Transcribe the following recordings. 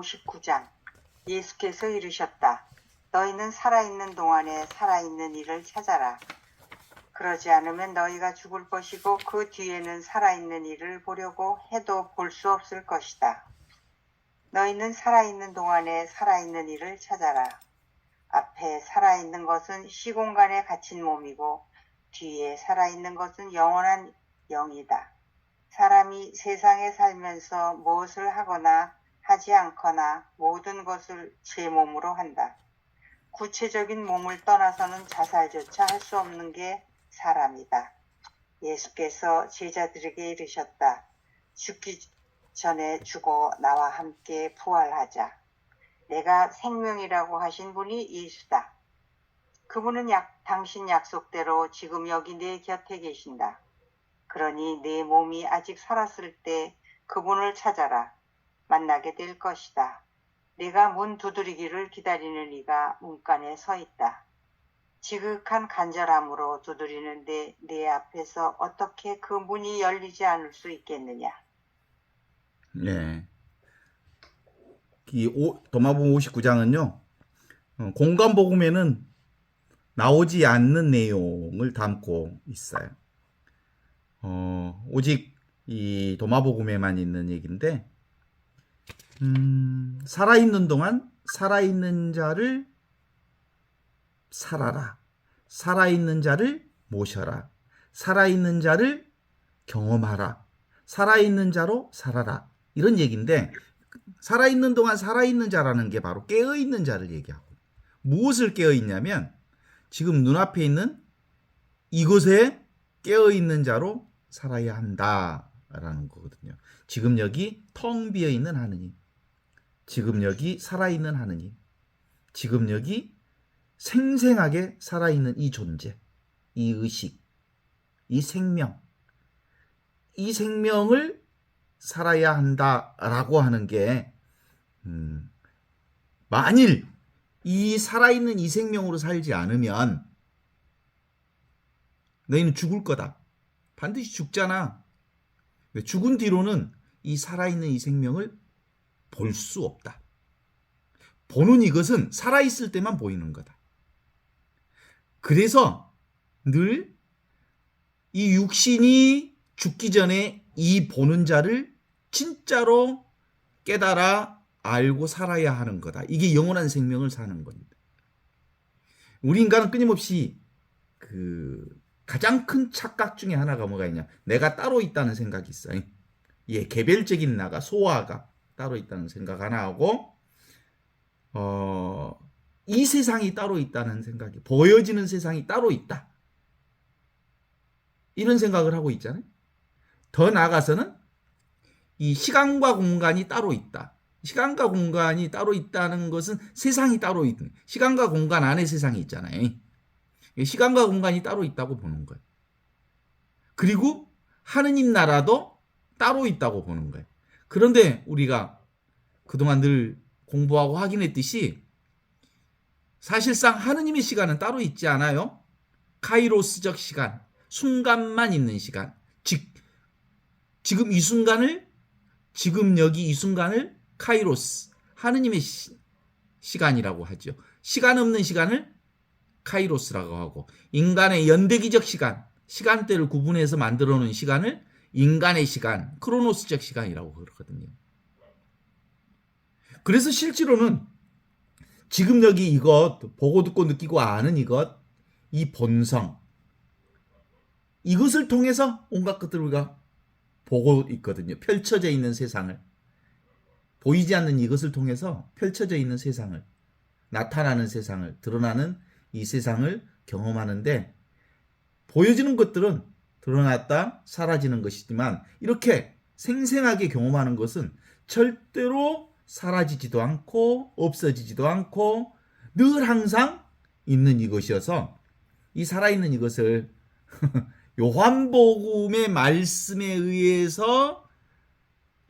59장. 예수께서 이르셨다. 너희는 살아있는 동안에 살아있는 이를 찾아라. 그러지 않으면 너희가 죽을 것이고 그 뒤에는 살아있는 이를 보려고 해도 볼 수 없을 것이다. 너희는 살아있는 동안에 살아있는 이를 찾아라. 앞에 살아있는 것은 시공간에 갇힌 몸이고 뒤에 살아있는 것은 영원한 영이다. 사람이 세상에 살면서 무엇을 하거나 하지 않거나 모든 것을 제 몸으로 한다. 구체적인 몸을 떠나서는 자살조차 할 수 없는 게 사람이다. 예수께서 제자들에게 이르셨다. 죽기 전에 죽어 나와 함께 부활하자. 내가 생명이라고 하신 분이 예수다. 그분은 당신 약속대로 지금 여기 내 곁에 계신다. 그러니 내 몸이 아직 살았을 때 그분을 찾아라. 만나게 될 것이다. 내가 문 두드리기를 기다리는 이가 문간에 서 있다. 지극한 간절함으로 두드리는데 내 앞에서 어떻게 그 문이 열리지 않을 수 있겠느냐. 네. 이 도마복음 59장은요. 공간복음에는 나오지 않는 내용을 담고 있어요. 오직 이 도마복음에만 있는 얘기인데 살아있는 동안 살아있는 자를 살아라. 살아있는 자를 모셔라. 살아있는 자를 경험하라. 살아있는 자로 살아라. 이런 얘기인데 살아있는 동안 살아있는 자라는 게 바로 깨어있는 자를 얘기하고 무엇을 깨어있냐면 지금 눈앞에 있는 이곳에 깨어있는 자로 살아야 한다라는 거거든요. 지금 여기 텅 비어있는 하느님, 지금 여기 살아있는 하느님, 지금 여기 생생하게 살아있는 이 존재, 이 의식, 이 생명, 이 생명을 살아야 한다라고 하는 게 만일 이 살아있는 이 생명으로 살지 않으면 너희는 죽을 거다. 반드시 죽잖아. 죽은 뒤로는 이 살아있는 이 생명을 볼 수 없다. 보는 이것은 살아있을 때만 보이는 거다. 그래서 늘 이 육신이 죽기 전에 이 보는 자를 진짜로 깨달아 알고 살아야 하는 거다. 이게 영원한 생명을 사는 겁니다. 우리 인간은 끊임없이 가장 큰 착각 중에 하나가 뭐가 있냐? 내가 따로 있다는 생각이 있어요. 예, 개별적인 나가, 소아가 따로 있다는 생각 하나 하고, 이 세상이 따로 있다는 생각이, 보여지는 세상이 따로 있다. 이런 생각을 하고 있잖아요. 더 나아가서는 이 시간과 공간이 따로 있다. 시간과 공간이 따로 있다는 것은 세상이 따로 있는, 시간과 공간 안에 세상이 있잖아요. 시간과 공간이 따로 있다고 보는 거예요. 그리고 하느님 나라도 따로 있다고 보는 거예요. 그런데 우리가 그동안 늘 공부하고 확인했듯이 사실상 하느님의 시간은 따로 있지 않아요. 카이로스적 시간, 순간만 있는 시간. 지금 이 순간을, 지금 여기 이 순간을 카이로스, 하느님의 시간이라고 하죠. 시간 없는 시간을 카이로스라고 하고, 인간의 연대기적 시간, 시간대를 구분해서 만들어 놓은 시간을 인간의 시간, 크로노스적 시간이라고 그러거든요. 그래서 실제로는 지금 여기 이것, 보고 듣고 느끼고 아는 이것, 이 본성, 이것을 통해서 온갖 것들을 우리가 보고 있거든요. 펼쳐져 있는 세상을. 보이지 않는 이것을 통해서 펼쳐져 있는 세상을, 나타나는 세상을, 드러나는 이 세상을 경험하는데 보여지는 것들은 드러났다 사라지는 것이지만 이렇게 생생하게 경험하는 것은 절대로 사라지지도 않고 없어지지도 않고 늘 항상 있는 이것이어서 이 살아있는 이것을 요한복음의 말씀에 의해서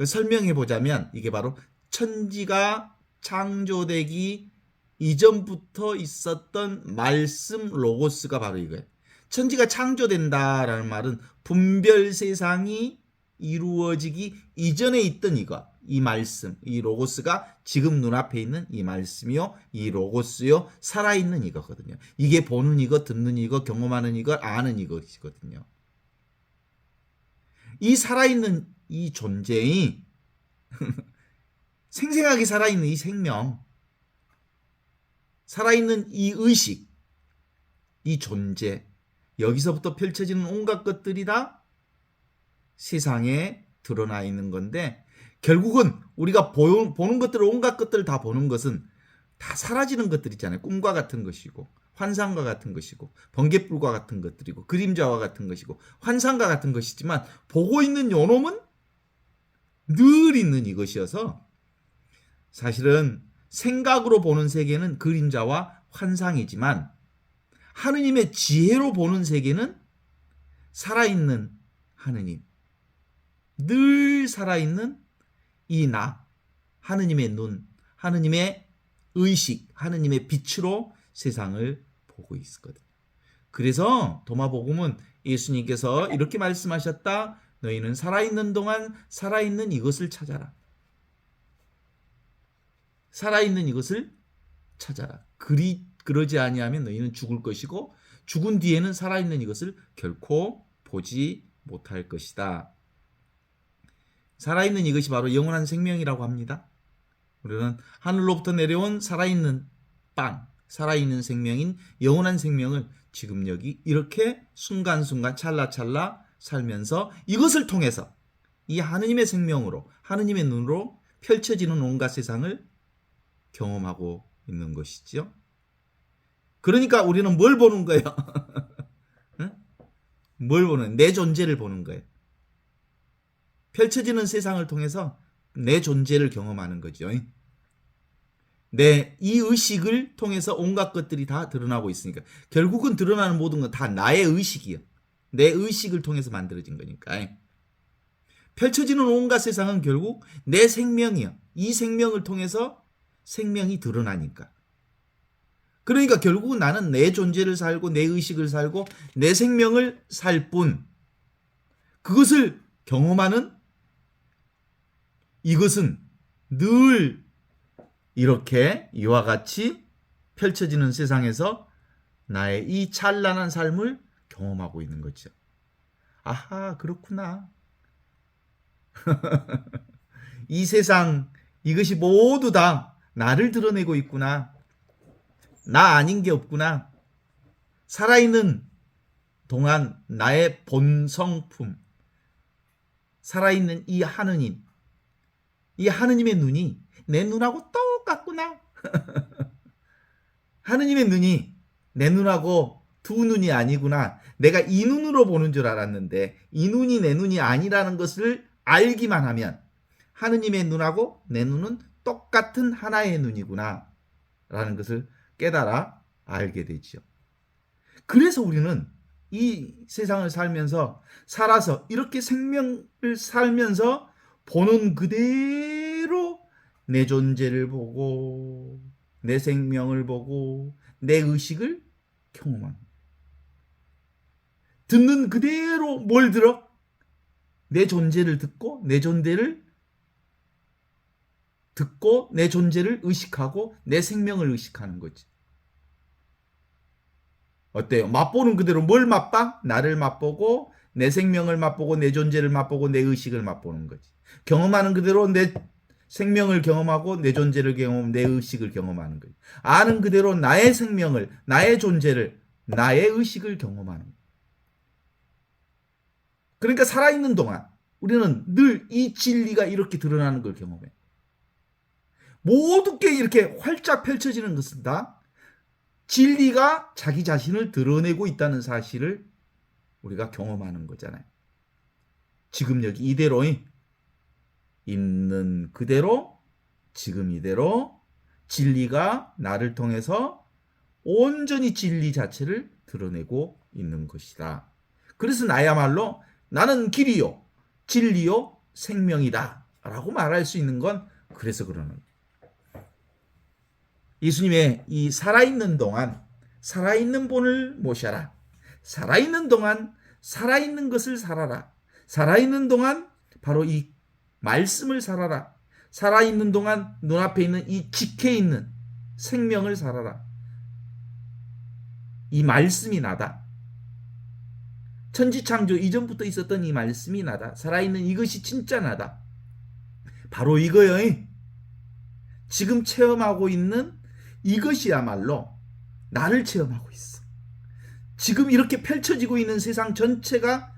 설명해 보자면 이게 바로 천지가 창조되기 이전부터 있었던 말씀 로고스가 바로 이거예요. 천지가 창조된다라는 말은 분별 세상이 이루어지기 이전에 있던 이것, 이 말씀, 이 로고스가 지금 눈앞에 있는 이 말씀이요, 이 로고스요, 살아있는 이거거든요. 이게 보는 이거, 듣는 이거, 경험하는 이거, 아는 이것이거든요. 이 살아있는 이 존재이 생생하게 살아있는 이 생명, 살아있는 이 의식, 이 존재, 여기서부터 펼쳐지는 온갖 것들이 다 세상에 드러나 있는 건데, 결국은 우리가 보는 것들, 온갖 것들을 다 보는 것은 다 사라지는 것들 있잖아요. 꿈과 같은 것이고, 환상과 같은 것이고, 번갯불과 같은 것들이고, 그림자와 같은 것이고, 환상과 같은 것이지만, 보고 있는 요놈은 늘 있는 이것이어서, 사실은 생각으로 보는 세계는 그림자와 환상이지만, 하느님의 지혜로 보는 세계는 살아있는 하느님, 늘 살아있는 이 나, 하느님의 눈, 하느님의 의식, 하느님의 빛으로 세상을 보고 있거든요. 그래서 도마복음은 예수님께서 이렇게 말씀하셨다. 너희는 살아있는 동안 살아있는 이것을 찾아라. 살아있는 이것을 찾아라. 그러지 아니하면 너희는 죽을 것이고 죽은 뒤에는 살아있는 이것을 결코 보지 못할 것이다. 살아있는 이것이 바로 영원한 생명이라고 합니다. 우리는 하늘로부터 내려온 살아있는 빵, 살아있는 생명인 영원한 생명을 지금 여기 이렇게 순간순간 찰나찰나 살면서 이것을 통해서 이 하느님의 생명으로, 하느님의 눈으로 펼쳐지는 온갖 세상을 경험하고 있는 것이죠. 그러니까 우리는 뭘 보는 거예요? 응? 뭘 보는? 내 존재를 보는 거예요. 펼쳐지는 세상을 통해서 내 존재를 경험하는 거죠. 내 이 의식을 통해서 온갖 것들이 다 드러나고 있으니까 결국은 드러나는 모든 건 다 나의 의식이요. 내 의식을 통해서 만들어진 거니까. 펼쳐지는 온갖 세상은 결국 내 생명이요. 이 생명을 통해서 생명이 드러나니까. 그러니까 결국은 나는 내 존재를 살고 내 의식을 살고 내 생명을 살 뿐, 그것을 경험하는 이것은 늘 이렇게 이와 같이 펼쳐지는 세상에서 나의 이 찬란한 삶을 경험하고 있는 거죠. 아하, 그렇구나. 이 세상, 이것이 모두 다 나를 드러내고 있구나. 나 아닌 게 없구나. 살아있는 동안 나의 본성품, 살아있는 이 하느님, 이 하느님의 눈이 내 눈하고 똑같구나. 하느님의 눈이 내 눈하고 두 눈이 아니구나. 내가 이 눈으로 보는 줄 알았는데 이 눈이 내 눈이 아니라는 것을 알기만 하면 하느님의 눈하고 내 눈은 똑같은 하나의 눈이구나 라는 것을 깨달아 알게 되죠. 그래서 우리는 이 세상을 살아서 이렇게 생명을 살면서 보는 그대로 내 존재를 보고 내 생명을 보고 내 의식을 경험하는, 듣는 그대로 뭘 들어? 내 존재를 듣고 내 존재를 듣고 내 존재를 의식하고 내 생명을 의식하는 거지. 어때요? 맛보는 그대로 뭘 맛봐? 나를 맛보고 내 생명을 맛보고 내 존재를 맛보고 내 의식을 맛보는 거지. 경험하는 그대로 내 생명을 경험하고 내 존재를 경험하고 내 의식을 경험하는 거지. 아는 그대로 나의 생명을, 나의 존재를, 나의 의식을 경험하는 거지. 그러니까 살아있는 동안 우리는 늘 이 진리가 이렇게 드러나는 걸 경험해. 모든 게 이렇게 활짝 펼쳐지는 것은 다 진리가 자기 자신을 드러내고 있다는 사실을 우리가 경험하는 거잖아요. 지금 여기 이대로 있는 그대로 지금 이대로 진리가 나를 통해서 온전히 진리 자체를 드러내고 있는 것이다. 그래서 나야말로 나는 길이요 진리요 생명이다 라고 말할 수 있는 건 그래서 그러는 거예요. 예수님의 이 살아있는 동안 살아있는 본을 모셔라. 살아있는 동안 살아있는 것을 살아라. 살아있는 동안 바로 이 말씀을 살아라. 살아있는 동안 눈앞에 있는 이 지켜 있는 생명을 살아라. 이 말씀이 나다. 천지창조 이전부터 있었던 이 말씀이 나다. 살아있는 이것이 진짜 나다. 바로 이거요. 지금 체험하고 있는 이것이야말로 나를 체험하고 있어. 지금 이렇게 펼쳐지고 있는 세상 전체가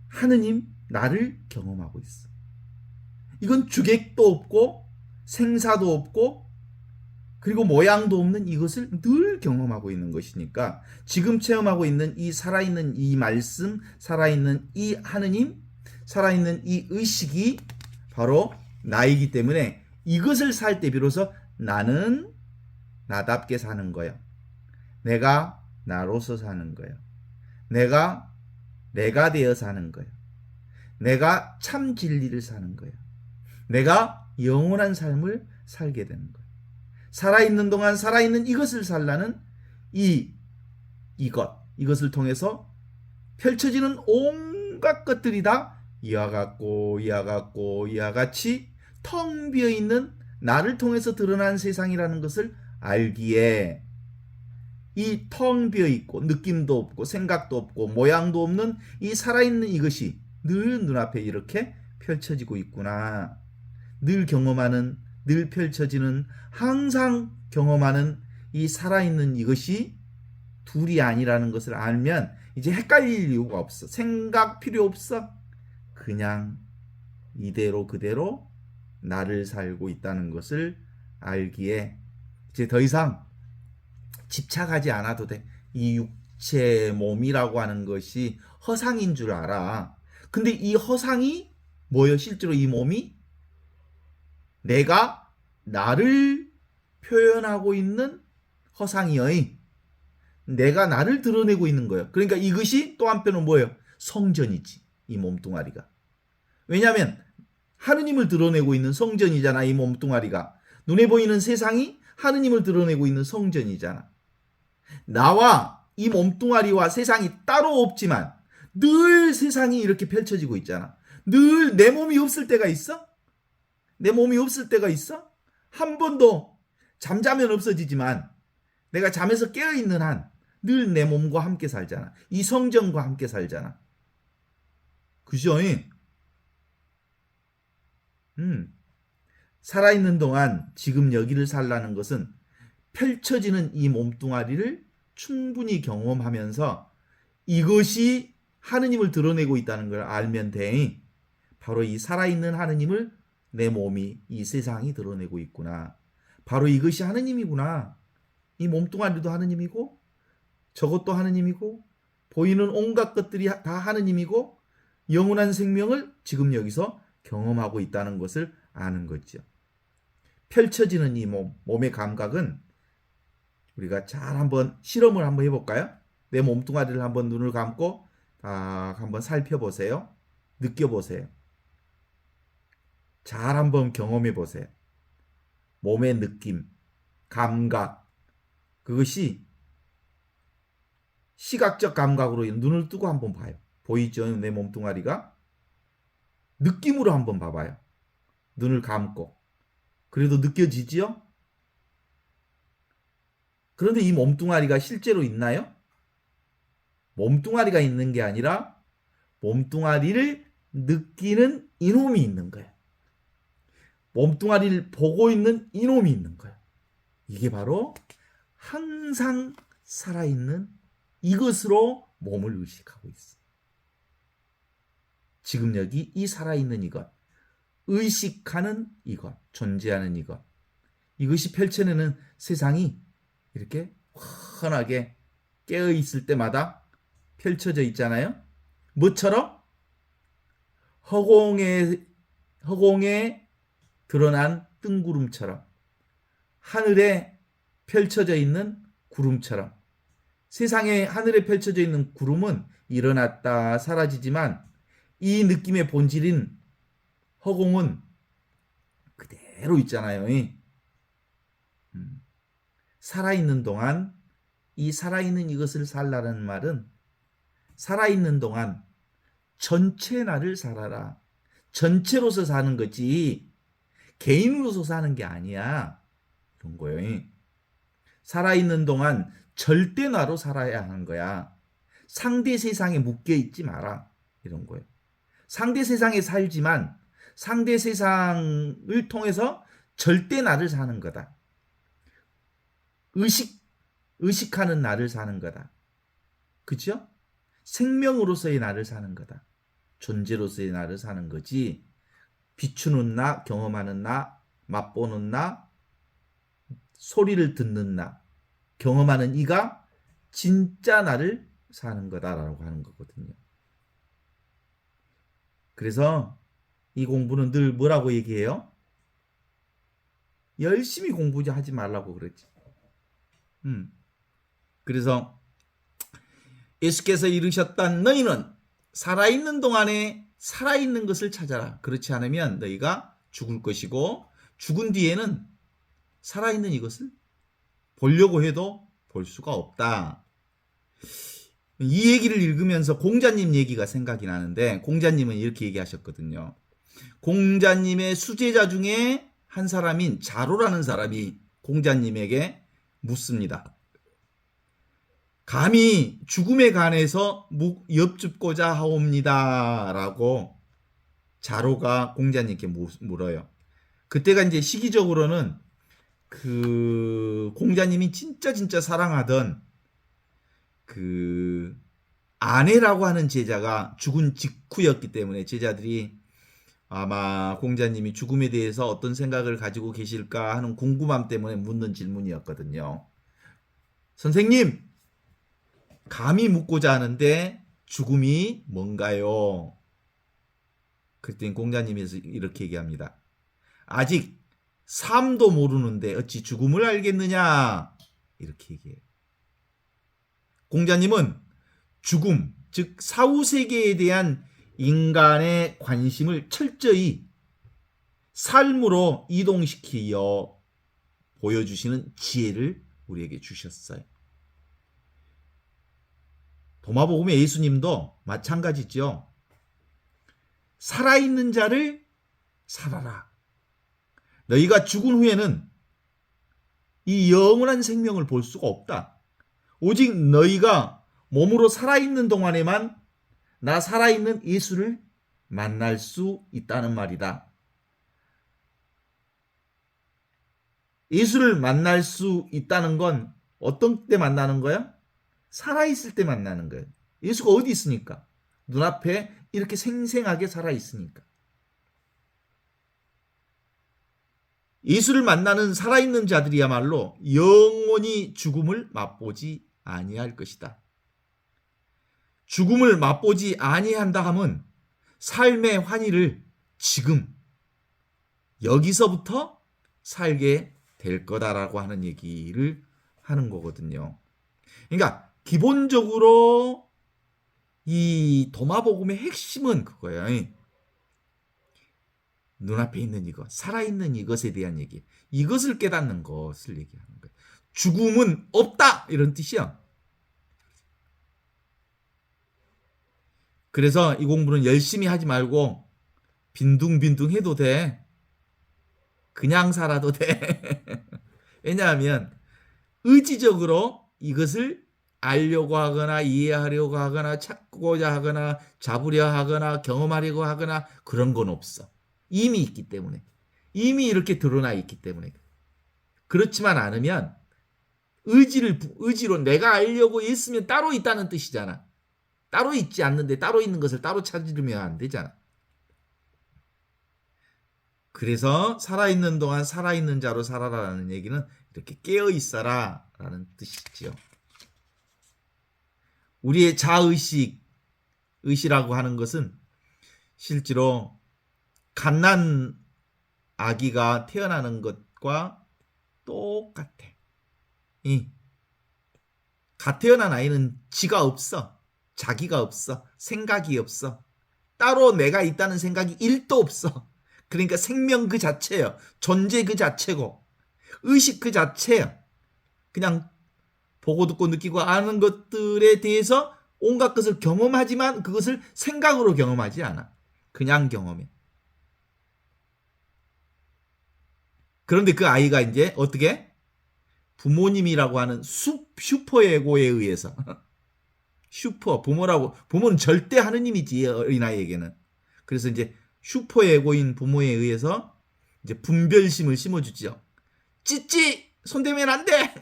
하느님, 나를 경험하고 있어. 이건 주객도 없고 생사도 없고 그리고 모양도 없는 이것을 늘 경험하고 있는 것이니까 지금 체험하고 있는 이 살아있는 이 말씀, 살아있는 이 하느님, 살아있는 이 의식이 바로 나이기 때문에 이것을 살 때 비로소 나는 나답게 사는 거야. 내가 나로서 사는 거야. 내가 되어 사는 거야. 내가 참 진리를 사는 거야. 내가 영원한 삶을 살게 되는 거야. 살아있는 동안 살아있는 이것을 살라는 이것을 통해서 펼쳐지는 온갖 것들이 다 이와 같이 텅 비어있는 나를 통해서 드러난 세상이라는 것을 알기에 이 텅 비어있고 느낌도 없고 생각도 없고 모양도 없는 이 살아있는 이것이 늘 눈앞에 이렇게 펼쳐지고 있구나. 늘 경험하는, 늘 펼쳐지는, 항상 경험하는 이 살아있는 이것이 둘이 아니라는 것을 알면 이제 헷갈릴 이유가 없어. 생각 필요 없어. 그냥 이대로 그대로 나를 살고 있다는 것을 알기에 이제 더 이상 집착하지 않아도 돼. 이 육체 몸이라고 하는 것이 허상인 줄 알아. 근데 이 허상이 뭐예요? 실제로 이 몸이 내가 나를 표현하고 있는 허상이여. 내가 나를 드러내고 있는 거예요. 그러니까 이것이 또 한편은 뭐예요? 성전이지. 이 몸뚱아리가. 왜냐하면 하느님을 드러내고 있는 성전이잖아. 이 몸뚱아리가. 눈에 보이는 세상이 하느님을 드러내고 있는 성전이잖아. 나와 이 몸뚱아리와 세상이 따로 없지만 늘 세상이 이렇게 펼쳐지고 있잖아. 늘 내 몸이 없을 때가 있어? 내 몸이 없을 때가 있어? 한 번도 잠자면 없어지지만 내가 잠에서 깨어있는 한 늘 내 몸과 함께 살잖아. 이 성전과 함께 살잖아. 그죠? 살아있는 동안 지금 여기를 살라는 것은 펼쳐지는 이 몸뚱아리를 충분히 경험하면서 이것이 하느님을 드러내고 있다는 걸 알면 돼. 바로 이 살아있는 하느님을 내 몸이, 이 세상이 드러내고 있구나. 바로 이것이 하느님이구나. 이 몸뚱아리도 하느님이고 저것도 하느님이고 보이는 온갖 것들이 다 하느님이고 영원한 생명을 지금 여기서 경험하고 있다는 것을 아는 거죠. 펼쳐지는 이 몸의 감각은 우리가 잘 한번 실험을 한번 해볼까요? 내 몸뚱아리를 한번 눈을 감고 딱 한번 살펴보세요. 느껴보세요. 잘 한번 경험해 보세요. 몸의 느낌, 감각, 그것이 시각적 감각으로 눈을 뜨고 한번 봐요. 보이죠? 내 몸뚱아리가? 느낌으로 한번 봐봐요. 눈을 감고. 그래도 느껴지지요? 그런데 이 몸뚱아리가 실제로 있나요? 몸뚱아리가 있는 게 아니라 몸뚱아리를 느끼는 이놈이 있는 거예요. 몸뚱아리를 보고 있는 이놈이 있는 거예요. 이게 바로 항상 살아있는 이것으로 몸을 의식하고 있어. 지금 여기 이 살아있는 이것, 의식하는 이것, 존재하는 이것, 이것이 펼쳐내는 세상이 이렇게 환하게 깨어있을 때마다 펼쳐져 있잖아요. 뭐처럼? 허공에 드러난 뜬구름처럼, 하늘에 펼쳐져 있는 구름처럼. 세상에 하늘에 펼쳐져 있는 구름은 일어났다 사라지지만 이 느낌의 본질인 허공은 그대로 있잖아요. 살아있는 동안 이 살아있는 이것을 살라는 말은 살아있는 동안 전체 나를 살아라. 전체로서 사는 거지 개인으로서 사는 게 아니야. 이런 거예요. 살아있는 동안 절대 나로 살아야 하는 거야. 상대 세상에 묶여 있지 마라. 이런 거예요. 상대 세상에 살지만 상대 세상을 통해서 절대 나를 사는 거다. 의식하는 나를 사는 거다. 그죠? 생명으로서의 나를 사는 거다. 존재로서의 나를 사는 거지. 비추는 나, 경험하는 나, 맛보는 나, 소리를 듣는 나, 경험하는 이가 진짜 나를 사는 거다라고 하는 거거든요. 그래서 이 공부는 늘 뭐라고 얘기해요? 열심히 공부하지 말라고 그랬지. 그래서 예수께서 이르셨단 너희는 살아있는 동안에 살아있는 것을 찾아라. 그렇지 않으면 너희가 죽을 것이고 죽은 뒤에는 살아있는 이것을 보려고 해도 볼 수가 없다. 이 얘기를 읽으면서 공자님 얘기가 생각이 나는데 공자님은 이렇게 얘기하셨거든요. 공자님의 수제자 중에 한 사람인 자로라는 사람이 공자님에게 묻습니다. 감히 죽음에 관해서 엽줍고자 하옵니다. 라고 자로가 공자님께 물어요. 그때가 이제 시기적으로는 그 공자님이 진짜 사랑하던 그 아내라고 하는 제자가 죽은 직후였기 때문에 제자들이 아마 공자님이 죽음에 대해서 어떤 생각을 가지고 계실까 하는 궁금함 때문에 묻는 질문이었거든요. 선생님, 감히 묻고자 하는데 죽음이 뭔가요? 그랬더니 공자님이 이렇게 얘기합니다. 아직 삶도 모르는데 어찌 죽음을 알겠느냐? 이렇게 얘기해요. 공자님은 죽음, 즉 사후세계에 대한 인간의 관심을 철저히 삶으로 이동시키어 보여주시는 지혜를 우리에게 주셨어요. 도마복음의 예수님도 마찬가지죠. 살아있는 자를 살아라. 너희가 죽은 후에는 이 영원한 생명을 볼 수가 없다. 오직 너희가 몸으로 살아있는 동안에만 나 살아있는 예수를 만날 수 있다는 말이다. 예수를 만날 수 있다는 건 어떤 때 만나는 거야? 살아있을 때 만나는 거예요. 예수가 어디 있으니까? 눈앞에 이렇게 생생하게 살아있으니까. 예수를 만나는 살아있는 자들이야말로 영원히 죽음을 맛보지 아니할 것이다. 죽음을 맛보지 아니한다 함은 삶의 환희를 지금 여기서부터 살게 될 거다라고 하는 얘기를 하는 거거든요. 그러니까 기본적으로 이 도마복음의 핵심은 그거예요. 눈앞에 있는 이것, 살아있는 이것에 대한 얘기. 이것을 깨닫는 것을 얘기하는 거예요. 죽음은 없다! 이런 뜻이야. 그래서 이 공부는 열심히 하지 말고 빈둥빈둥 해도 돼. 그냥 살아도 돼. 왜냐하면 의지적으로 이것을 알려고 하거나 이해하려고 하거나 찾고자 하거나 잡으려 하거나 경험하려고 하거나 그런 건 없어. 이미 있기 때문에. 이미 이렇게 드러나 있기 때문에. 그렇지만 않으면 의지로 내가 알려고 했으면 따로 있다는 뜻이잖아. 따로 있지 않는데 따로 있는 것을 따로 찾으면 안 되잖아. 그래서 살아있는 동안 살아있는 자로 살아라라는 얘기는 이렇게 깨어있어라 라는 뜻이지요. 우리의 의시라고 하는 것은 실제로 갓난 아기가 태어나는 것과 똑같아. 갓 태어난 아이는 지가 없어. 자기가 없어. 생각이 없어. 따로 내가 있다는 생각이 1도 없어. 그러니까 생명 그 자체예요. 존재 그 자체고 의식 그 자체예요. 그냥 보고 듣고 느끼고 아는 것들에 대해서 온갖 것을 경험하지만 그것을 생각으로 경험하지 않아. 그냥 경험해. 그런데 그 아이가 이제 어떻게? 부모님이라고 하는 슈퍼에고에 의해서 부모는 절대 하느님이지 어린아이에게는. 그래서 이제 슈퍼에고인 부모에 의해서 이제 분별심을 심어주죠. 찌찌 손대면 안 돼.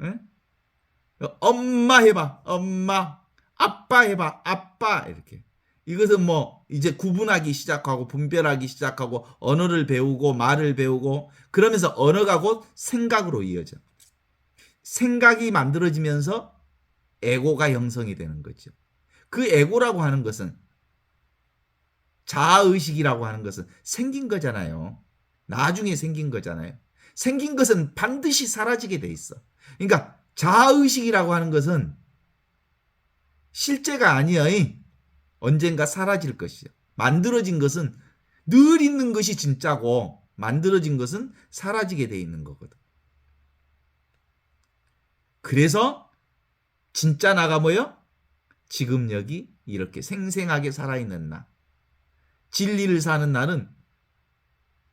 응? 엄마 해봐. 엄마. 아빠 해봐. 아빠. 이렇게. 이것은 뭐 이제 구분하기 시작하고 분별하기 시작하고 언어를 배우고 말을 배우고 그러면서 언어가 곧 생각으로 이어져. 생각이 만들어지면서 에고가 형성이 되는 거죠. 그 에고라고 하는 것은 자아의식이라고 하는 것은 생긴 거잖아요. 나중에 생긴 거잖아요. 생긴 것은 반드시 사라지게 돼 있어. 그러니까 자아의식이라고 하는 것은 실제가 아니야. 언젠가 사라질 것이야. 만들어진 것은 늘 있는 것이 진짜고 만들어진 것은 사라지게 돼 있는 거거든. 그래서 진짜 나가 뭐요? 지금 여기 이렇게 생생하게 살아있는 나. 진리를 사는 나는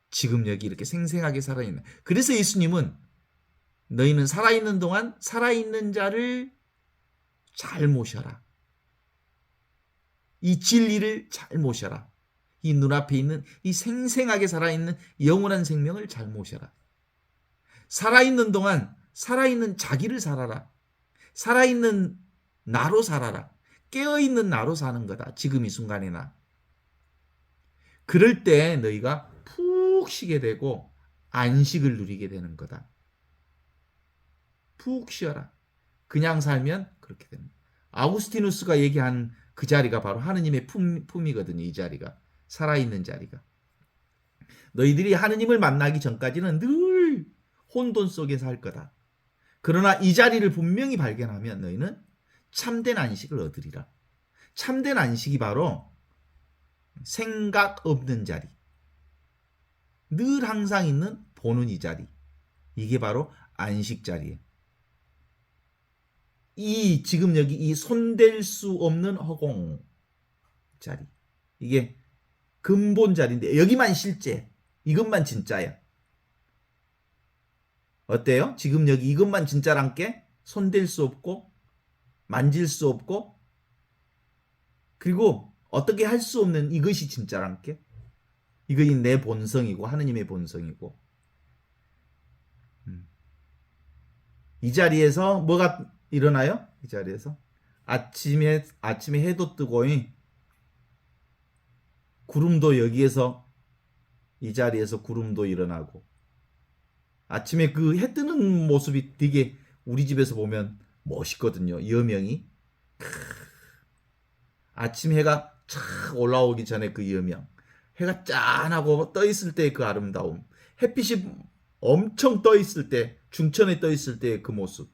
지금 여기 이렇게 생생하게 살아있는. 그래서 예수님은 너희는 살아있는 동안 살아있는 자를 잘 모셔라. 이 진리를 잘 모셔라. 이 눈앞에 있는 이 생생하게 살아있는 영원한 생명을 잘 모셔라. 살아있는 동안 살아있는 자기를 살아라. 살아있는 나로 살아라. 깨어있는 나로 사는 거다. 지금 이 순간이나. 그럴 때 너희가 푹 쉬게 되고 안식을 누리게 되는 거다. 푹 쉬어라. 그냥 살면 그렇게 됩니다. 아우구스티누스가 얘기한 그 자리가 바로 하느님의 품이거든요. 이 자리가. 살아있는 자리가. 너희들이 하느님을 만나기 전까지는 늘 혼돈 속에 살 거다. 그러나 이 자리를 분명히 발견하면 너희는 참된 안식을 얻으리라. 참된 안식이 바로 생각 없는 자리. 늘 항상 있는 보는 이 자리. 이게 바로 안식 자리예요. 이 지금 여기 이 손댈 수 없는 허공 자리. 이게 근본 자리인데 여기만 실제. 이것만 진짜야. 어때요? 지금 여기 이것만 진짜란게 손댈 수 없고 만질 수 없고 그리고 어떻게 할 수 없는 이것이 진짜란게. 이것이 내 본성이고 하느님의 본성이고. 이 자리에서 뭐가 일어나요? 이 자리에서 아침에 해도 뜨고 구름도 여기에서 이 자리에서 구름도 일어나고 아침에 그 해 뜨는 모습이 되게 우리 집에서 보면 멋있거든요. 여명이 아침 해가 착 올라오기 전에 그 여명, 해가 짠하고 떠 있을 때 그 아름다움, 햇빛이 엄청 떠 있을 때 중천에 떠 있을 때 그 모습,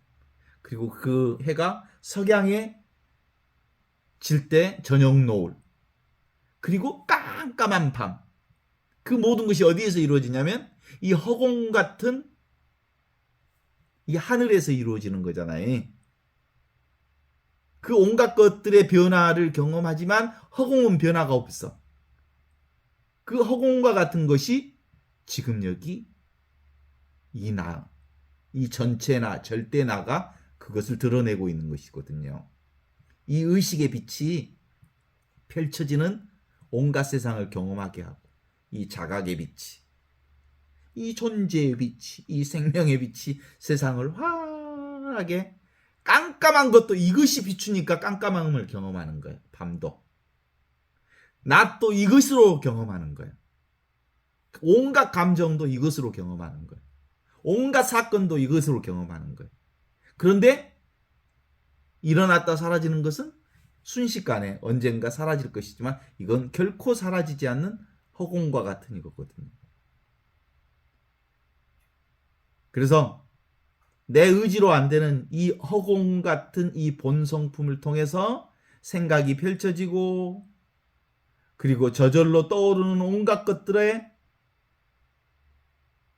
그리고 그 해가 석양에 질 때 저녁 노을, 그리고 깜깜한 밤. 그 모든 것이 어디에서 이루어지냐면 이 허공 같은 이 하늘에서 이루어지는 거잖아요. 그 온갖 것들의 변화를 경험하지만 허공은 변화가 없어. 그 허공과 같은 것이 지금 여기 이 나, 이 전체 나, 절대 나가 그것을 드러내고 있는 것이거든요. 이 의식의 빛이 펼쳐지는 온갖 세상을 경험하게 하고 이 자각의 빛이, 이 존재의 빛이, 이 생명의 빛이 세상을 환하게 깜깜한 것도 이것이 비추니까 깜깜함을 경험하는 거예요. 밤도. 낮도 이것으로 경험하는 거예요. 온갖 감정도 이것으로 경험하는 거예요. 온갖 사건도 이것으로 경험하는 거예요. 그런데 일어났다 사라지는 것은 순식간에 언젠가 사라질 것이지만 이건 결코 사라지지 않는 허공과 같은 이거거든요. 그래서 내 의지로 안 되는 이 허공 같은 이 본성품을 통해서 생각이 펼쳐지고 그리고 저절로 떠오르는 온갖 것들의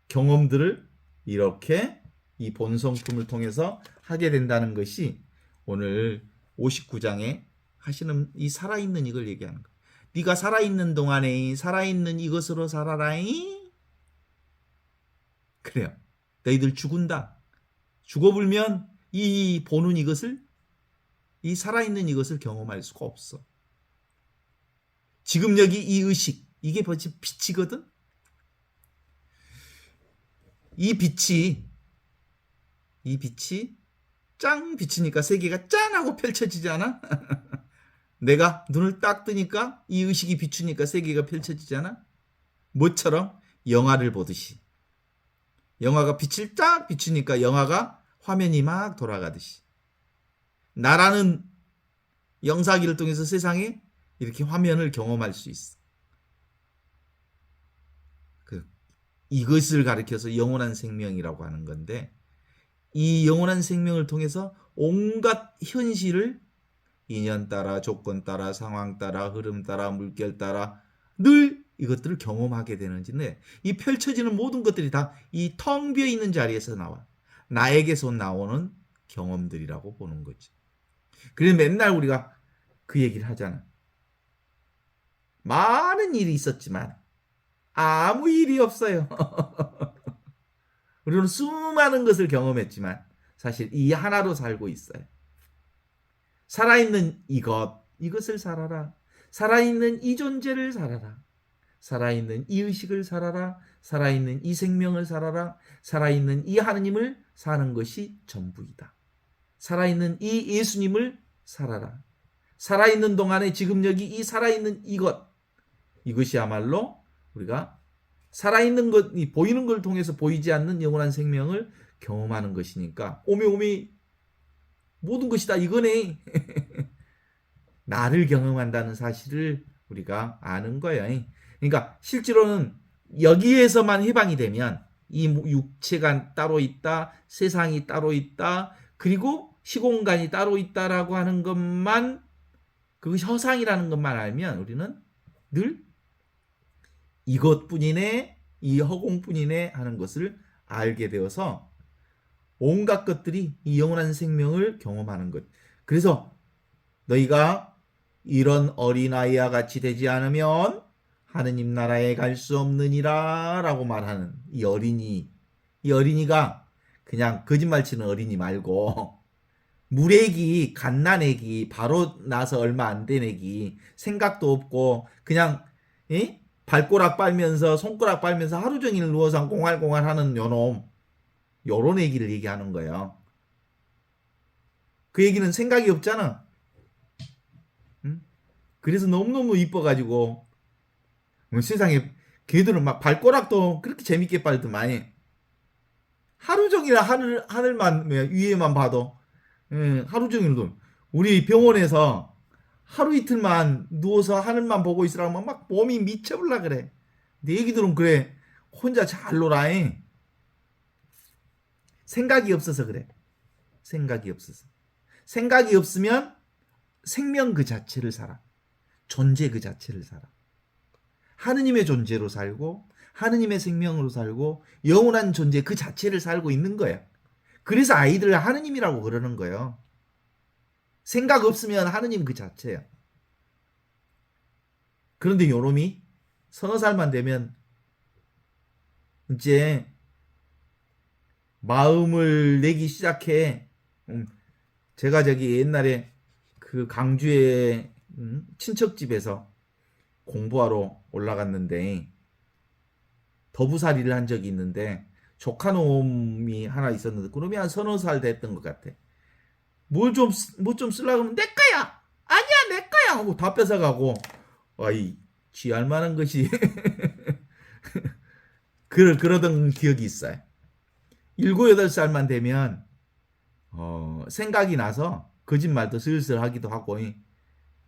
경험들을 이렇게 이 본성품을 통해서 하게 된다는 것이 오늘 59장에 하시는 이 살아있는 이걸 얘기하는 거예요. 네가 살아있는 동안에 살아있는 이것으로 살아라이. 그래요. 너희들 죽은다. 죽어불면 이 보는 이것을, 이 살아있는 이것을 경험할 수가 없어. 지금 여기 이 의식, 이게 벌써 빛이거든. 이 빛이 짱 비치니까 세계가 짠 하고 펼쳐지지 않아? 내가 눈을 딱 뜨니까 이 의식이 비추니까 세계가 펼쳐지지 않아? 뭐처럼? 영화를 보듯이. 영화가 빛을 딱 비추니까 영화가 화면이 막 돌아가듯이. 나라는 영사기를 통해서 세상에 이렇게 화면을 경험할 수 있어. 이것을 가리켜서 영원한 생명이라고 하는 건데, 이 영원한 생명을 통해서 온갖 현실을 인연 따라, 조건 따라, 상황 따라, 흐름 따라, 물결 따라 늘 이것들을 경험하게 되는데, 이 펼쳐지는 모든 것들이 다 이 텅 비어 있는 자리에서 나와. 나에게서 나오는 경험들이라고 보는 거지. 그래서 맨날 우리가 그 얘기를 하잖아. 많은 일이 있었지만 아무 일이 없어요. 우리는 수많은 것을 경험했지만 사실 이 하나로 살고 있어요. 살아있는 이것을 살아라. 살아있는 이 존재를 살아라. 살아있는 이 의식을 살아라. 살아있는 이 생명을 살아라. 살아있는 이 하느님을 사는 것이 전부이다. 살아있는 이 예수님을 살아라. 살아있는 동안에 지금 여기 이 살아있는 이것이야말로 우리가 살아있는 것, 보이는 걸 통해서 보이지 않는 영원한 생명을 경험하는 것이니까 오메 모든 것이 다 이거네. 나를 경험한다는 사실을 우리가 아는 거예요. 그러니까 실제로는 여기에서만 해방이 되면 이 육체가 따로 있다, 세상이 따로 있다, 그리고 시공간이 따로 있다라고 하는 것만, 그것이 허상이라는 것만 알면 우리는 늘 이것뿐이네, 이 허공뿐이네 하는 것을 알게 되어서 온갖 것들이 이 영원한 생명을 경험하는 것. 그래서 너희가 이런 어린아이와 같이 되지 않으면 하느님 나라에 갈 수 없느니라 라고 말하는 이 어린이가 그냥 거짓말치는 어린이 말고 무래기, 갓난애기, 바로 나서 얼마 안 된 애기, 생각도 없고 그냥 발꼬락 빨면서 손가락 빨면서 하루 종일 누워서 공알공알 하는 요런 애기를 얘기하는 거예요. 그 애기는 생각이 없잖아. 응? 그래서 너무너무 이뻐가지고 세상에 걔들은 막 발꼬락도 그렇게 재밌게 빨더만 하루 종일 하늘만 위에만 봐도 하루 종일도 우리 병원에서 하루 이틀만 누워서 하늘만 보고 있으라면 막 몸이 미쳐버려 그래. 내 애기들은 그래. 혼자 잘 놀아. 생각이 없어서 그래. 생각이 없어서. 생각이 없으면 생명 그 자체를 살아. 존재 그 자체를 살아. 하느님의 존재로 살고 하느님의 생명으로 살고 영원한 존재 그 자체를 살고 있는 거야. 그래서 아이들을 하느님이라고 그러는 거예요. 생각 없으면 하느님 그 자체야. 그런데 요놈이 서너 살만 되면 이제 마음을 내기 시작해. 제가 저기 옛날에 그 강주에 친척집에서 공부하러 올라갔는데 더부살이를 한 적이 있는데 조카놈이 하나 있었는데 그놈이 한 서너 살 됐던 것 같아. 뭐 좀 쓰려고 하면 내 거야. 아니야 내 거야 하고 다 뺏어가고 아이 쥐할 만한 것이 그러던 기억이 있어요. 7, 8살만 되면 생각이 나서 거짓말도 슬슬 하기도 하고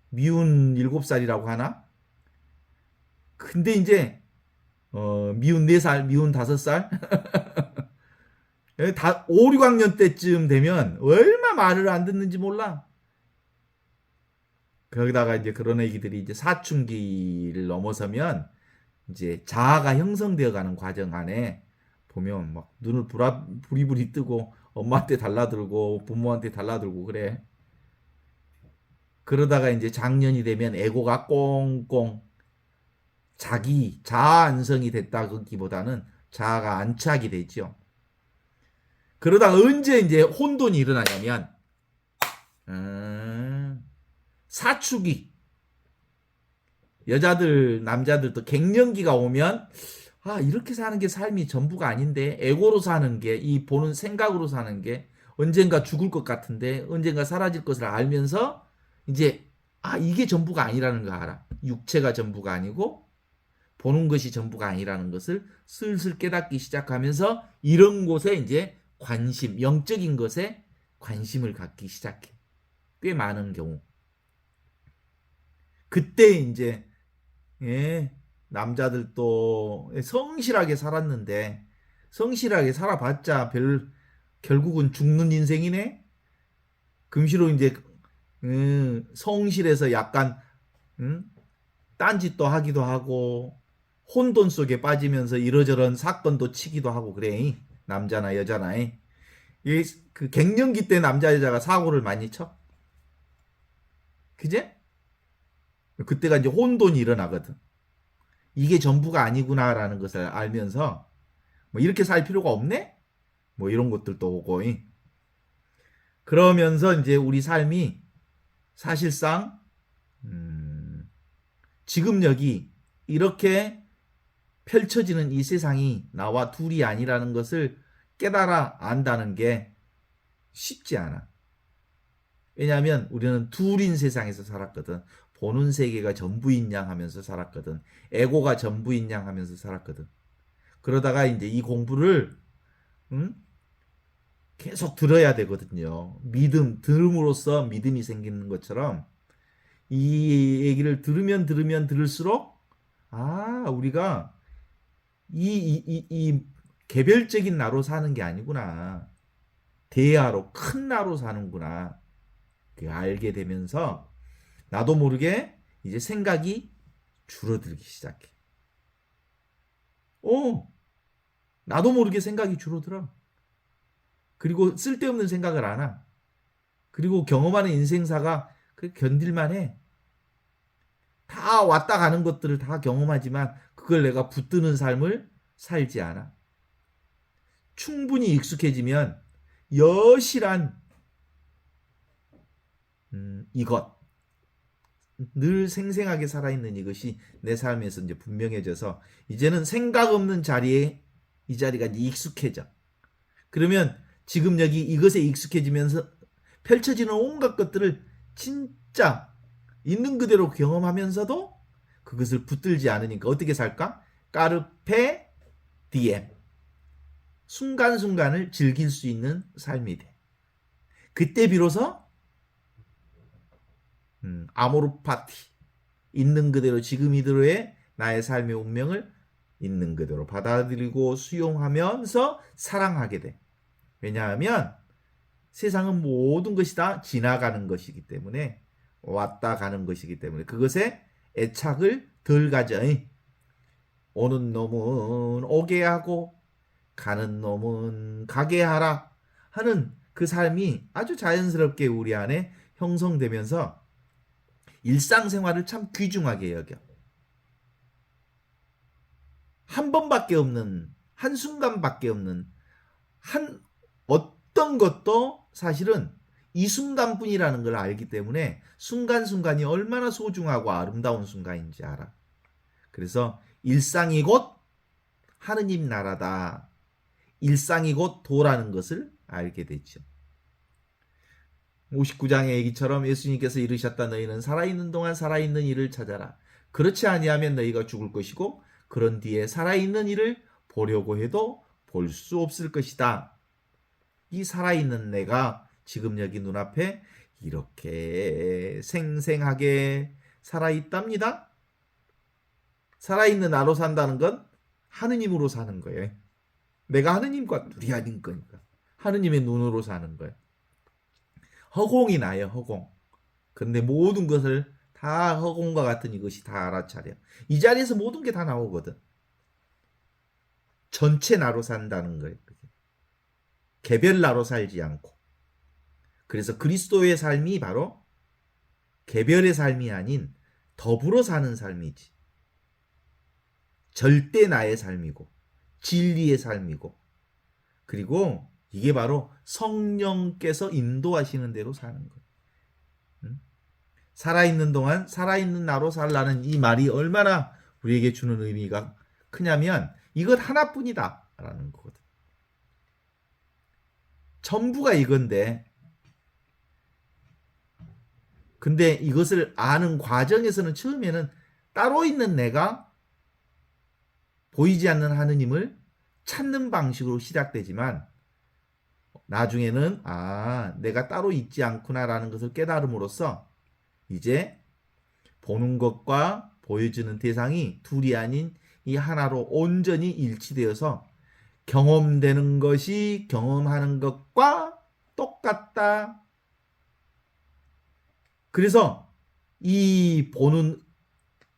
미운 7살이라고 하나? 근데 이제 미운 4살, 미운 5살 5, 6학년 때쯤 되면 얼마 말을 안 듣는지 몰라. 거기다가 이제 그런 애기들이 이제 사춘기를 넘어서면 이제 자아가 형성되어 가는 과정 안에 보면 막 눈을 부리부리 뜨고 엄마한테 달라들고 부모한테 달라들고 그래. 그러다가 이제 장년이 되면 에고가 꽁꽁 자아 안성이 됐다 그기보다는 자아가 안착이 되죠. 그러다가 언제 이제 혼돈이 일어나냐면 사춘기, 여자들 남자들도 갱년기가 오면 이렇게 사는 게 삶이 전부가 아닌데, 에고로 사는 게, 이 보는 생각으로 사는 게 언젠가 죽을 것 같은데, 언젠가 사라질 것을 알면서 이제 이게 전부가 아니라는 거 알아. 육체가 전부가 아니고 보는 것이 전부가 아니라는 것을 슬슬 깨닫기 시작하면서 이런 곳에 이제 관심, 영적인 것에 관심을 갖기 시작해. 꽤 많은 경우. 그때 이제 남자들도 성실하게 살았는데, 성실하게 살아봤자 결국은 죽는 인생이네. 금시로 이제 성실해서 약간 딴짓도 하기도 하고 혼돈 속에 빠지면서 이러저런 사건도 치기도 하고 그래. 남자나 여자나. 그 갱년기 때 남자 여자가 사고를 많이 쳐. 그제? 그때가 이제 혼돈이 일어나거든. 이게 전부가 아니구나라는 것을 알면서 뭐 이렇게 살 필요가 없네? 뭐 이런 것들도 오고. 그러면서 이제 우리 삶이 사실상 지금 여기 이렇게 펼쳐지는 이 세상이 나와 둘이 아니라는 것을 깨달아 안다는 게 쉽지 않아. 왜냐하면 우리는 둘인 세상에서 살았거든. 보는 세계가 전부인 양 하면서 살았거든. 에고가 전부인 양 하면서 살았거든. 그러다가 이제 이 공부를 계속 들어야 되거든요. 들음으로써 믿음이 생기는 것처럼 이 얘기를 들으면 들을수록 우리가 이 개별적인 나로 사는 게 아니구나. 대야로, 큰 나로 사는구나. 알게 되면서 나도 모르게 이제 생각이 줄어들기 시작해. 나도 모르게 생각이 줄어들어. 그리고 쓸데없는 생각을 안 하. 그리고 경험하는 인생사가 견딜만 해. 다 왔다 가는 것들을 다 경험하지만 그걸 내가 붙드는 삶을 살지 않아. 충분히 익숙해지면 여실한 이것, 늘 생생하게 살아있는 이것이 내 삶에서 이제 분명해져서 이제는 생각 없는 자리에 이 자리가 이제 익숙해져. 그러면 지금 여기 이것에 익숙해지면서 펼쳐지는 온갖 것들을 진짜 있는 그대로 경험하면서도 그것을 붙들지 않으니까 어떻게 살까? 까르페 디엠. 순간순간을 즐길 수 있는 삶이 돼. 그때 비로소 아모르 파티, 있는 그대로 지금 이대로의 나의 삶의 운명을 있는 그대로 받아들이고 수용하면서 사랑하게 돼. 왜냐하면 세상은 모든 것이 다 지나가는 것이기 때문에, 왔다 가는 것이기 때문에 그것에 애착을 덜 가져. 오는 놈은 오게 하고 가는 놈은 가게 하라 하는 그 삶이 아주 자연스럽게 우리 안에 형성되면서 일상생활을 참 귀중하게 여겨. 한 번밖에 없는, 한순간밖에 없는 어떤 것도 사실은 이 순간뿐이라는 걸 알기 때문에 순간순간이 얼마나 소중하고 아름다운 순간인지 알아. 그래서 일상이 곧 하느님 나라다. 일상이 곧 도라는 것을 알게 되죠. 59장의 얘기처럼 예수님께서 이르셨다. 너희는 살아있는 동안 살아있는 일을 찾아라. 그렇지 아니하면 너희가 죽을 것이고 그런 뒤에 살아있는 일을 보려고 해도 볼 수 없을 것이다. 이 살아있는 내가 지금 여기 눈앞에 이렇게 생생하게 살아있답니다. 살아있는 나로 산다는 건 하느님으로 사는 거예요. 내가 하느님과 둘이 아닌 거니까. 하느님의 눈으로 사는 거예요. 허공이 나요, 허공. 근데 모든 것을 다 허공과 같은 이것이 다 알아차려. 이 자리에서 모든 게 다 나오거든. 전체 나로 산다는 거예요. 개별 나로 살지 않고. 그래서 그리스도의 삶이 바로 개별의 삶이 아닌 더불어 사는 삶이지. 절대 나의 삶이고 진리의 삶이고, 그리고 이게 바로 성령께서 인도하시는 대로 사는 거예요. 살아있는 동안 살아있는 나로 살라는 이 말이 얼마나 우리에게 주는 의미가 크냐면 이것 하나뿐이다 라는 거거든. 전부가 이건데, 근데 이것을 아는 과정에서는 처음에는 따로 있는 내가 보이지 않는 하느님을 찾는 방식으로 시작되지만 나중에는 내가 따로 있지 않구나라는 것을 깨달음으로써 이제 보는 것과 보여주는 대상이 둘이 아닌 이 하나로 온전히 일치되어서 경험되는 것이 경험하는 것과 똑같다. 그래서 이 보는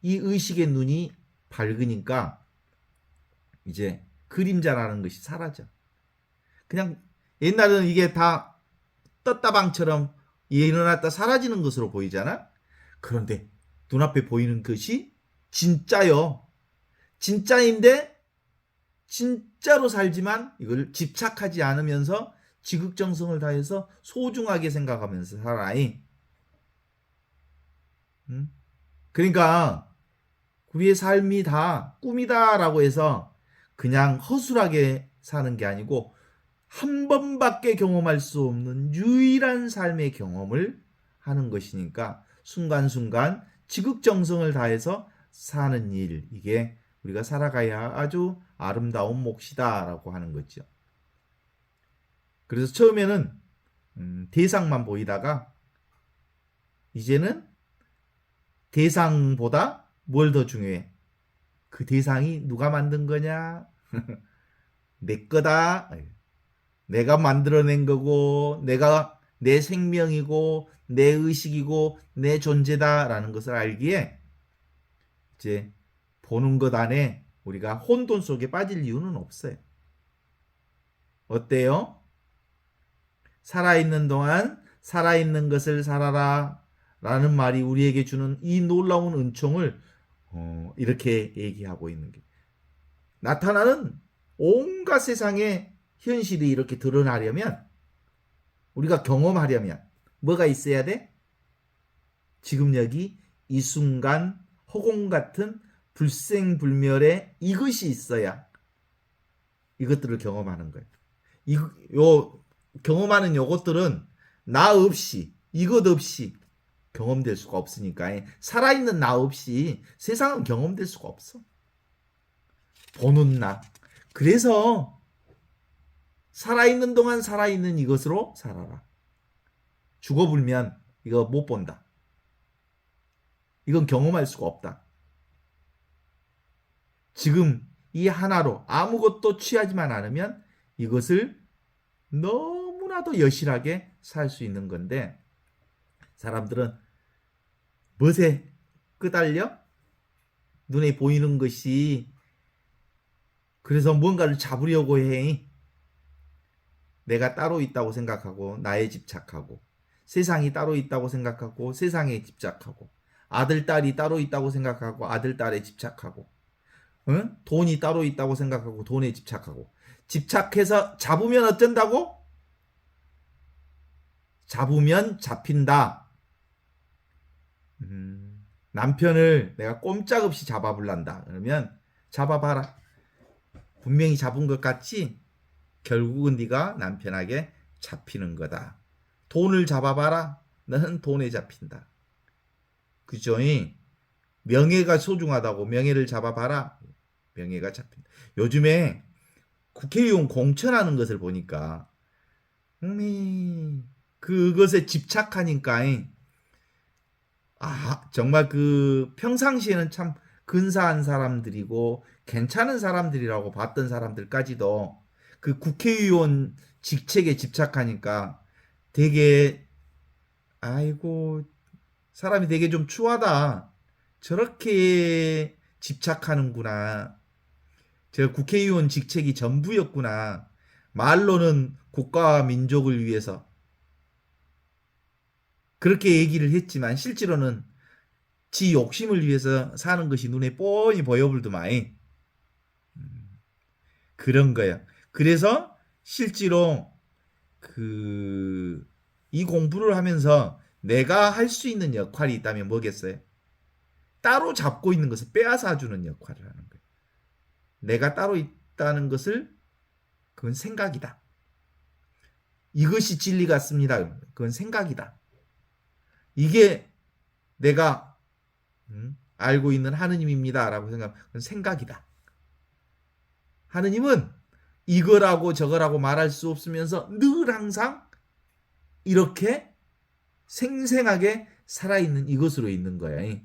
이 의식의 눈이 밝으니까 이제 그림자라는 것이 사라져. 그냥 옛날에는 이게 다 떴다방처럼 일어났다 사라지는 것으로 보이잖아. 그런데 눈앞에 보이는 것이 진짜요. 진짜인데 진짜로 살지만 이걸 집착하지 않으면서 지극정성을 다해서 소중하게 생각하면서 살아이. 그러니까 우리의 삶이 다 꿈이다라고 해서 그냥 허술하게 사는 게 아니고 한 번밖에 경험할 수 없는 유일한 삶의 경험을 하는 것이니까 순간순간 지극정성을 다해서 사는 일, 이게 우리가 살아가야 아주 아름다운 몫이다라고 하는 거죠. 그래서 처음에는 대상만 보이다가 이제는 대상보다 뭘 더 중요해? 그 대상이 누가 만든 거냐? 내 거다. 내가 만들어낸 거고, 내가 내 생명이고, 내 의식이고, 내 존재다라는 것을 알기에 이제 보는 것 안에 우리가 혼돈 속에 빠질 이유는 없어요. 어때요? 살아있는 동안 살아있는 것을 살아라 라는 말이 우리에게 주는 이 놀라운 은총을 이렇게 얘기하고 있는 게, 나타나는 온갖 세상의 현실이 이렇게 드러나려면, 우리가 경험하려면 뭐가 있어야 돼? 지금 여기 이 순간 허공 같은 불생불멸의 이것이 있어야 이것들을 경험하는 거예요. 요 경험하는 요것들은 나 없이, 이것 없이 경험될 수가 없으니까, 살아있는 나 없이 세상은 경험될 수가 없어. 보는 나. 그래서 살아있는 동안 살아있는 이것으로 살아라. 죽어불면 이거 못 본다. 이건 경험할 수가 없다. 지금 이 하나로 아무것도 취하지만 않으면 이것을 너무나도 여실하게 살 수 있는 건데, 사람들은 멋에 끄달려 눈에 보이는 것이, 그래서 뭔가를 잡으려고 해. 내가 따로 있다고 생각하고 나에 집착하고, 세상이 따로 있다고 생각하고 세상에 집착하고, 아들 딸이 따로 있다고 생각하고 아들 딸에 집착하고, 돈이 따로 있다고 생각하고 돈에 집착하고, 집착해서 잡으면 어쩐다고? 잡으면 잡힌다. 남편을 내가 꼼짝없이 잡아불란다. 그러면 잡아봐라. 분명히 잡은 것 같지? 결국은 네가 남편에게 잡히는 거다. 돈을 잡아봐라. 너는 돈에 잡힌다. 그죠? 명예가 소중하다고 명예를 잡아봐라. 명예가 잡힌다. 요즘에 국회의원 공천하는 것을 보니까 그것에 집착하니까 정말 그 평상시에는 참 근사한 사람들이고 괜찮은 사람들이라고 봤던 사람들까지도 그 국회의원 직책에 집착하니까 되게, 아이고, 사람이 되게 좀 추하다. 저렇게 집착하는구나. 저 국회의원 직책이 전부였구나. 말로는 국가와 민족을 위해서 그렇게 얘기를 했지만 실제로는 지 욕심을 위해서 사는 것이 눈에 뻔히 보여불더만. 그런 거예요. 그래서 실제로 이 공부를 하면서 내가 할 수 있는 역할이 있다면 뭐겠어요? 따로 잡고 있는 것을 빼앗아 주는 역할을 하는 거예요. 내가 따로 있다는 것을 그건 생각이다. 이것이 진리 같습니다. 그건 생각이다. 이게 내가 알고 있는 하느님입니다라고 생각하면 그건 생각이다. 하느님은 이거라고 저거라고 말할 수 없으면서 늘 항상 이렇게 생생하게 살아있는 이것으로 있는 거야.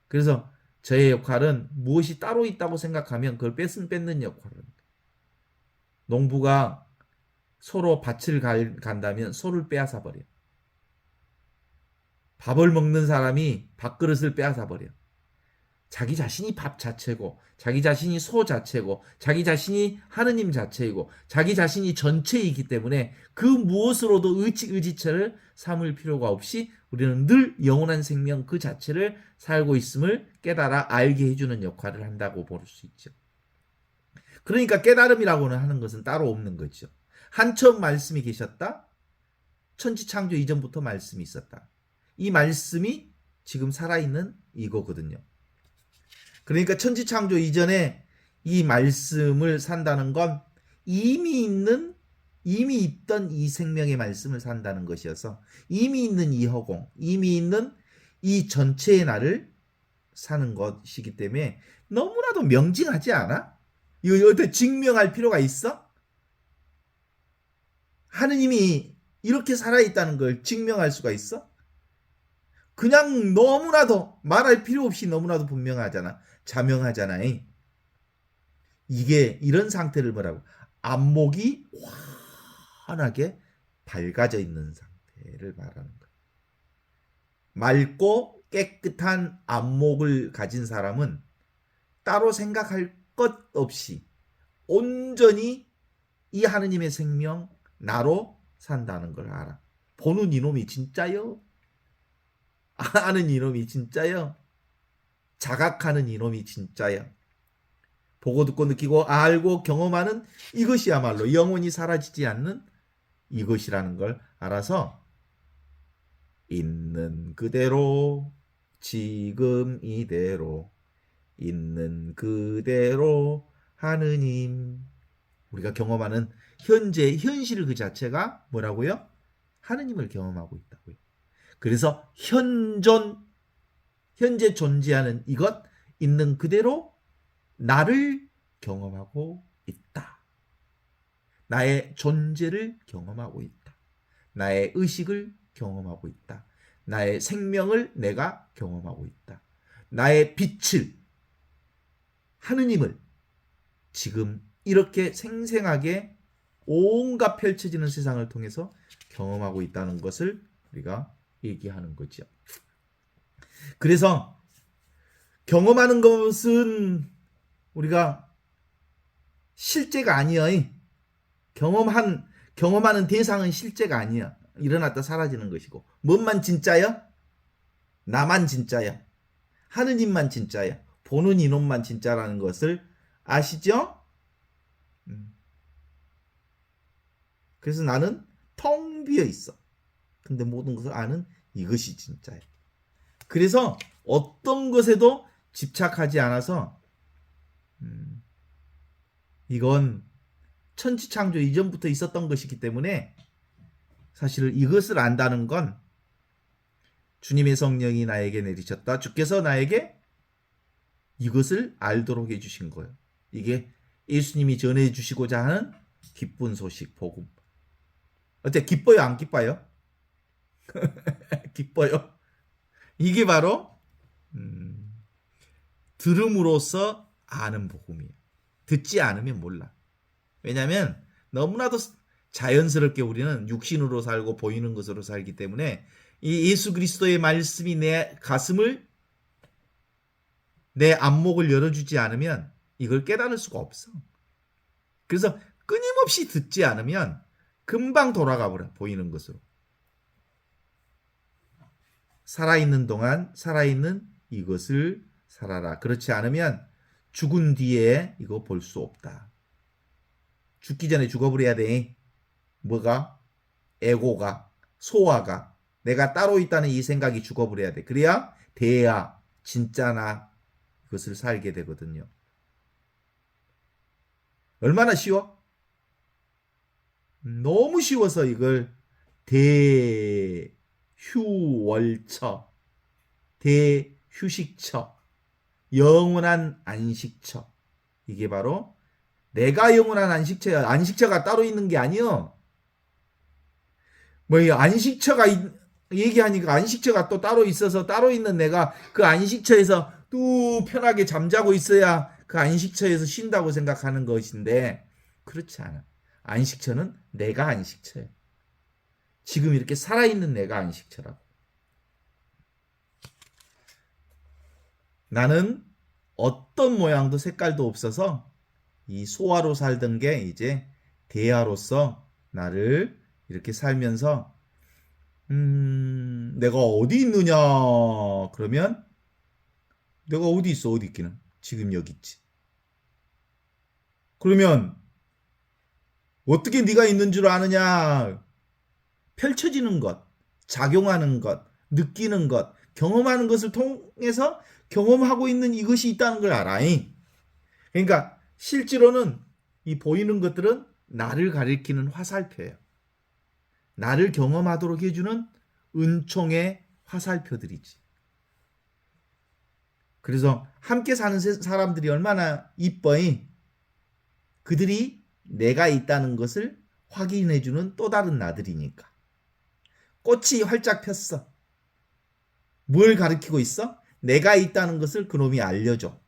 그래서 저의 역할은 무엇이 따로 있다고 생각하면 그걸 뺏는 역할을 합니다. 농부가 서로 밭을 간다면 소를 빼앗아 버려. 밥을 먹는 사람이 밥그릇을 빼앗아 버려. 자기 자신이 밥 자체고, 자기 자신이 소 자체고, 자기 자신이 하느님 자체이고, 자기 자신이 전체이기 때문에 그 무엇으로도 의지처를 삼을 필요가 없이 우리는 늘 영원한 생명 그 자체를 살고 있음을 깨달아 알게 해주는 역할을 한다고 볼 수 있죠. 그러니까 깨달음이라고는 하는 것은 따로 없는 거죠. 한처음 말씀이 계셨다. 천지창조 이전부터 말씀이 있었다. 이 말씀이 지금 살아있는 이거거든요. 그러니까 천지창조 이전에 이 말씀을 산다는 건 이미 있던 이 생명의 말씀을 산다는 것이어서 이미 있는 이 허공, 이미 있는 이 전체의 나를 사는 것이기 때문에 너무나도 명징하지 않아? 이거 어떻게 증명할 필요가 있어? 하느님이 이렇게 살아있다는 걸 증명할 수가 있어? 그냥 너무나도 말할 필요 없이 너무나도 분명하잖아. 자명하잖아. 이게 이런 상태를 뭐라고? 안목이 환하게 밝아져 있는 상태를 말하는 거야. 맑고 깨끗한 안목을 가진 사람은 따로 생각할 것 없이 온전히 이 하느님의 생명 나로 산다는 걸 알아. 보는 이놈이 진짜요? 아는 이놈이 진짜요? 자각하는 이놈이 진짜요? 보고 듣고 느끼고 알고 경험하는 이것이야말로 영원히 사라지지 않는 이것이라는 걸 알아서 있는 그대로 지금 이대로 있는 그대로 하느님, 우리가 경험하는 현재 현실 그 자체가 뭐라고요? 하느님을 경험하고 있다고요. 그래서 현재 존재하는 이것 있는 그대로 나를 경험하고 있다. 나의 존재를 경험하고 있다. 나의 의식을 경험하고 있다. 나의 생명을 내가 경험하고 있다. 나의 빛을, 하느님을 지금 이렇게 생생하게 온갖 펼쳐지는 세상을 통해서 경험하고 있다는 것을 우리가 얘기하는 거죠. 그래서 경험하는 것은 우리가 실제가 아니야. 경험하는 대상은 실제가 아니야. 일어났다 사라지는 것이고. 뭔만 진짜야? 나만 진짜야. 하느님만 진짜야. 보는 이놈만 진짜라는 것을 아시죠? 그래서 나는 텅 비어 있어. 근데 모든 것을 아는 이것이 진짜야. 그래서 어떤 것에도 집착하지 않아서 이건 천지창조 이전부터 있었던 것이기 때문에 사실 이것을 안다는 건 주님의 성령이 나에게 내리셨다. 주께서 나에게 이것을 알도록 해주신 거예요. 이게 예수님이 전해주시고자 하는 기쁜 소식, 복음. 어때? 기뻐요? 안 기뻐요? 기뻐요? 이게 바로 들음으로써 아는 복음이에요. 듣지 않으면 몰라. 왜냐하면 너무나도 자연스럽게 우리는 육신으로 살고 보이는 것으로 살기 때문에 이 예수 그리스도의 말씀이 내 가슴을, 내 안목을 열어주지 않으면 이걸 깨달을 수가 없어. 그래서 끊임없이 듣지 않으면 금방 돌아가 버려, 보이는 것으로. 살아있는 동안 살아있는 이것을 살아라. 그렇지 않으면 죽은 뒤에 이거 볼 수 없다. 죽기 전에 죽어버려야 돼. 뭐가? 에고가, 소화가, 내가 따로 있다는 이 생각이 죽어버려야 돼. 그래야 대야 진짜 나 그것을 살게 되거든요. 얼마나 쉬워? 너무 쉬워서 이걸 대휴월처, 대휴식처, 영원한 안식처. 이게 바로 내가 영원한 안식처야. 안식처가 따로 있는 게 아니여. 뭐 이 안식처가 얘기하니까 안식처가 또 따로 있어서 따로 있는 내가 그 안식처에서 또 편하게 잠자고 있어야 그 안식처에서 쉰다고 생각하는 것인데 그렇지 않아. 안식처는 내가 안식처야. 지금 이렇게 살아있는 내가 안식처라고. 나는 어떤 모양도 색깔도 없어서 이 소아로 살던 게 이제 대아로서 나를 이렇게 살면서 내가 어디 있느냐 그러면 내가 어디 있어? 어디 있기는? 지금 여기 있지. 그러면 어떻게 네가 있는 줄 아느냐? 펼쳐지는 것, 작용하는 것, 느끼는 것, 경험하는 것을 통해서 경험하고 있는 이것이 있다는 걸 알아. 그러니까 실제로는 이 보이는 것들은 나를 가리키는 화살표예요. 나를 경험하도록 해주는 은총의 화살표들이지. 그래서 함께 사는 사람들이 얼마나 이뻐이 그들이 내가 있다는 것을 확인해주는 또 다른 나들이니까. 꽃이 활짝 폈어. 뭘 가리키고 있어? 내가 있다는 것을 그놈이 알려줘.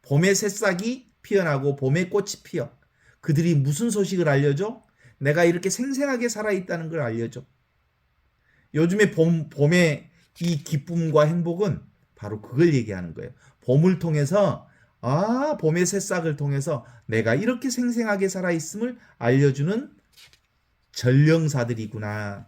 봄의 새싹이 피어나고 봄의 꽃이 피어. 그들이 무슨 소식을 알려줘? 내가 이렇게 생생하게 살아있다는 걸 알려줘. 요즘에 봄의 이 기쁨과 행복은 바로 그걸 얘기하는 거예요. 봄을 통해서 봄의 새싹을 통해서 내가 이렇게 생생하게 살아있음을 알려주는 전령사들이구나.